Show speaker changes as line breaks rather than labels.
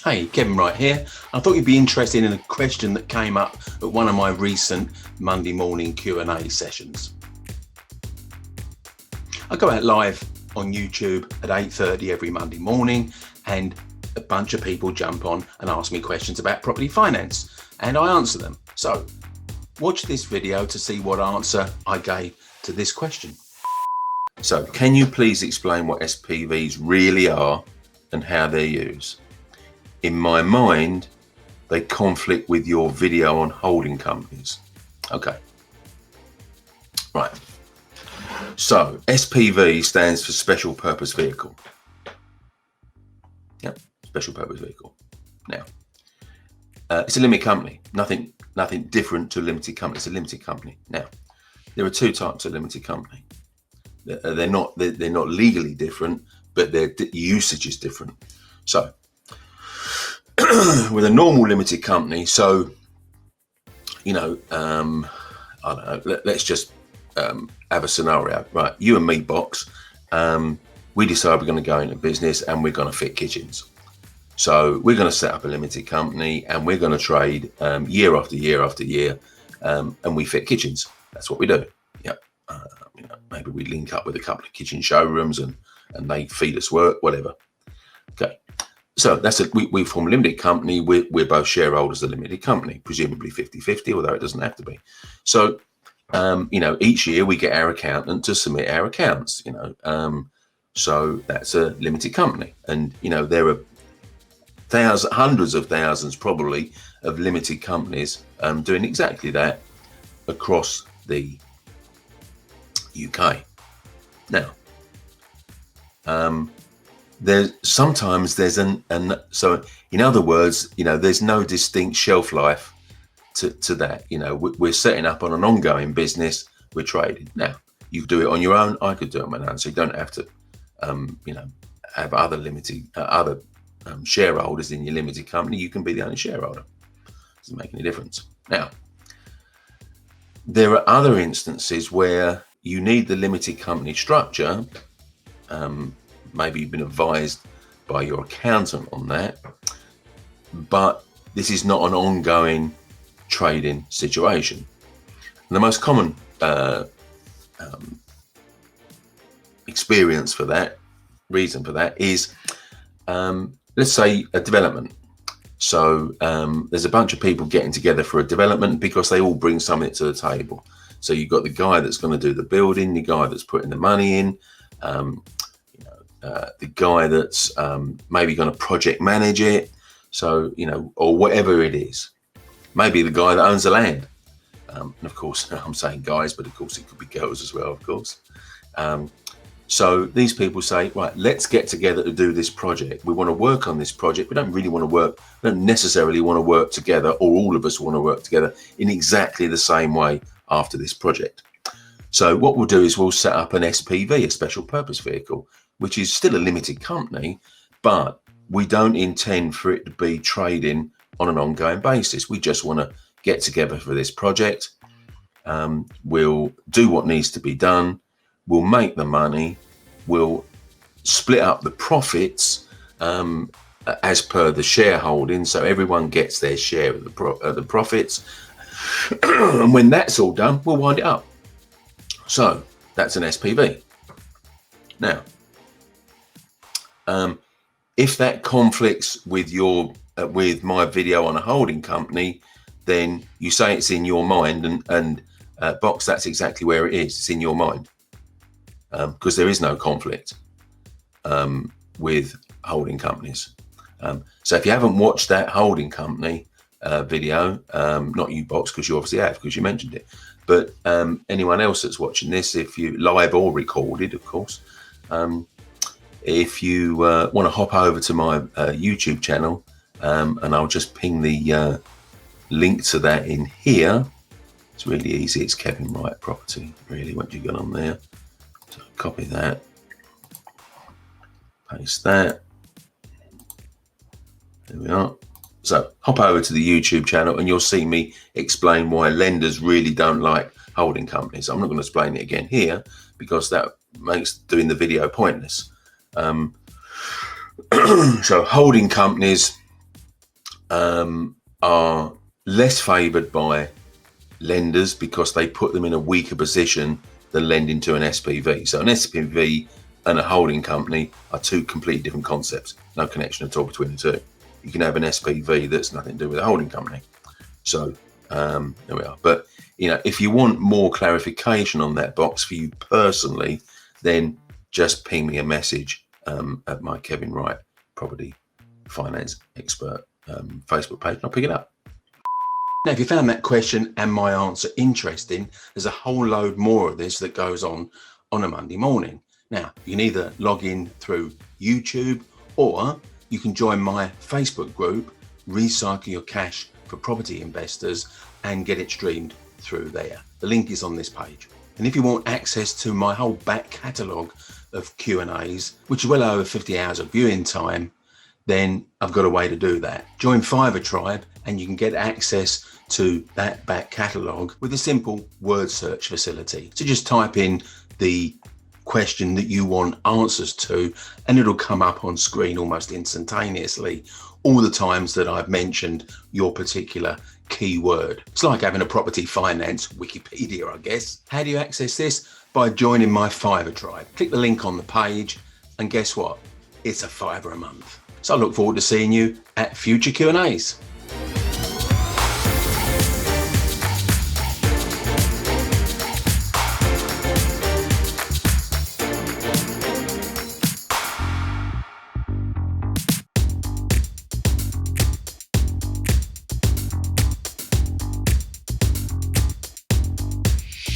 Hey, Kevin Wright here. I thought you'd be interested in a question that came up at one of my recent Monday morning Q&A sessions. I go out live on YouTube at 8:30 every Monday morning, and a bunch of people jump on and ask me questions about property finance, and I answer them. So watch this video to see what answer I gave to this question. So can you please explain what SPVs really are and how they're used? In my mind, they conflict with your video on holding companies. Okay, right. So SPV stands for special purpose vehicle. Yep, special purpose vehicle. Now, it's a limited company. Nothing different to a limited company. It's a limited company. Now, there are two types of limited company. They're not legally different, but their usage is different. So with a normal limited company, so I don't know, let's just have a scenario, right? You and me, Box, we decide we're going to go into business and we're going to fit kitchens. So we're going to set up a limited company and we're going to trade year after year after year, and we fit kitchens. That's what we do. Yep. Maybe we link up with a couple of kitchen showrooms and they feed us work, whatever. Okay. So that's we form a limited company. We're both shareholders of the limited company, presumably 50-50, although it doesn't have to be. So, each year we get our accountant to submit our accounts, so that's a limited company. And, there are hundreds of thousands probably of limited companies doing exactly that across the UK. Now, so in other words, there's no distinct shelf life to that. We're setting up on an ongoing business. We're trading. Now, you could do it on your own. I could do it on my own. So you don't have to, have other shareholders in your limited company. You can be the only shareholder. Doesn't make any difference. Now, there are other instances where you need the limited company structure. Maybe you've been advised by your accountant on that, but this is not an ongoing trading situation. And the most common reason for that is, let's say, a development. So there's a bunch of people getting together for a development because they all bring something to the table. So you've got the guy that's going to do the building, the guy that's putting the money in, the guy that's maybe going to project manage it, so or whatever it is. Maybe the guy that owns the land. And of course, I'm saying guys, but of course it could be girls as well, of course. So these people say, right, let's get together to do this project. We want to work on this project. We don't necessarily want to work together, or all of us want to work together in exactly the same way after this project. So what we'll do is we'll set up an SPV, a special purpose vehicle, which is still a limited company, but we don't intend for it to be trading on an ongoing basis. We just want to get together for this project. We'll do what needs to be done. We'll make the money. We'll split up the profits as per the shareholding, so everyone gets their share of the profits. And when that's all done, we'll wind it up. So that's an SPV. Now, if that conflicts with with my video on a holding company, then you say it's in your mind, and Box, that's exactly where it is. It's in your mind, because there is no conflict with holding companies. So if you haven't watched that holding company video, not you, Box, because you obviously have, because you mentioned it, but anyone else that's watching this, if you live or recorded, of course, if you want to hop over to my YouTube channel, and I'll just ping the link to that in here. It's really easy. It's Kevin Wright Property. Really, once you get on there, so copy that, paste that. There we are. So hop over to the YouTube channel and you'll see me explain why lenders really don't like holding companies. I'm not going to explain it again here because that makes doing the video pointless. So holding companies are less favoured by lenders because they put them in a weaker position than lending to an SPV. So an SPV and a holding company are two completely different concepts. No connection at all between the two. You can have an SPV that's nothing to do with a holding company. So there we are. But if you want more clarification on that box for you personally, then just ping me a message at my Kevin Wright Property Finance Expert Facebook page, and I'll pick it up. Now, if you found that question and my answer interesting, there's a whole load more of this that goes on a Monday morning. Now, you can either log in through YouTube, or you can join my Facebook group, Recycle Your Cash for Property Investors, and get it streamed through there. The link is on this page. And if you want access to my whole back catalogue of Q&As, which is well over 50 hours of viewing time, then I've got a way to do that. Join Fiverr Tribe and you can get access to that back catalogue with a simple word search facility. So just type in the question that you want answers to and it'll come up on screen almost instantaneously all the times that I've mentioned your particular keyword. It's like having a property finance Wikipedia, I guess. How do you access this? By joining my Fiverr Tribe. Click the link on the page and guess what? It's a £5 a month. So I look forward to seeing you at future Q&As.